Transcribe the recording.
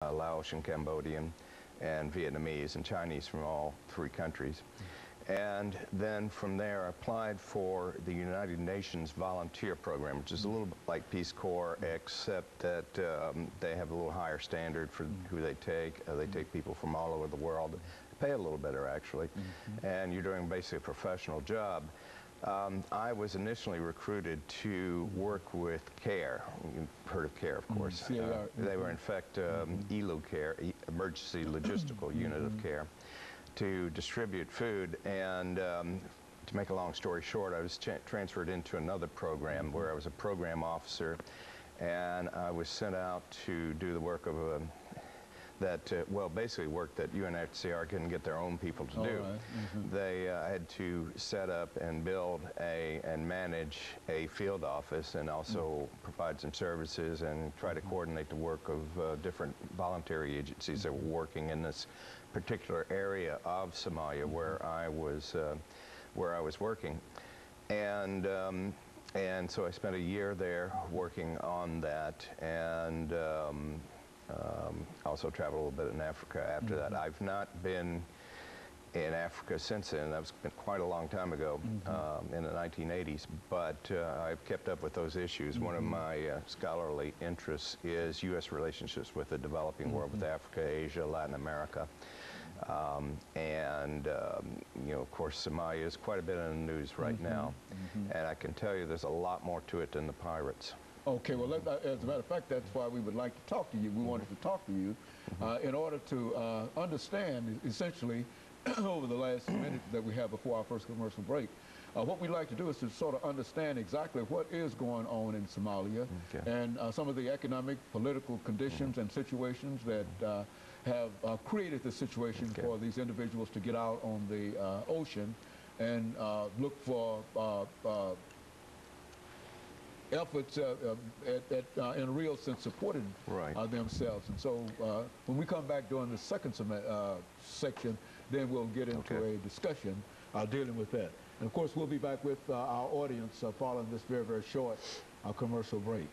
Laotian, Cambodian, and Vietnamese, and Chinese from all three countries. And then from there, I applied for the United Nations volunteer program, which is a little bit like Peace Corps, except that they have a little higher standard for who they take. They take people from all over the world. They pay a little better, actually. And you're doing basically a professional job. I was initially recruited to work with CARE. You've heard of CARE, of course. They were, in fact, ELU CARE, Emergency Logistical Unit of CARE, to distribute food. And to make a long story short, I was transferred into another program where I was a program officer, and I was sent out to do the work of basically work that UNHCR couldn't get their own people to do. Right. They had to set up and build and manage a field office, and also provide some services and try to coordinate the work of different voluntary agencies that were working in this particular area of Somalia where I was working. And so I spent a year there working on that, and also traveled a little bit in Africa after that. I've not been in Africa since then. That was quite a long time ago, in the 1980s, but I've kept up with those issues. One of my scholarly interests is U.S. relationships with the developing world, with Africa, Asia, Latin America. You know, of course, Somalia is quite a bit in the news right now, and I can tell you there's a lot more to it than the pirates. Okay, well, as a matter of fact, that's why we would like to talk to you. We wanted to talk to you in order to understand, essentially, over the last minute that we have before our first commercial break, what we'd like to do is to sort of understand exactly what is going on in Somalia, and some of the economic, political conditions and situations that have created the situation for these individuals to get out on the ocean and look for efforts that in a real sense supported themselves. And so when we come back during the second section, then we'll get into a discussion dealing with that. And of course, we'll be back with our audience following this very, very short commercial break.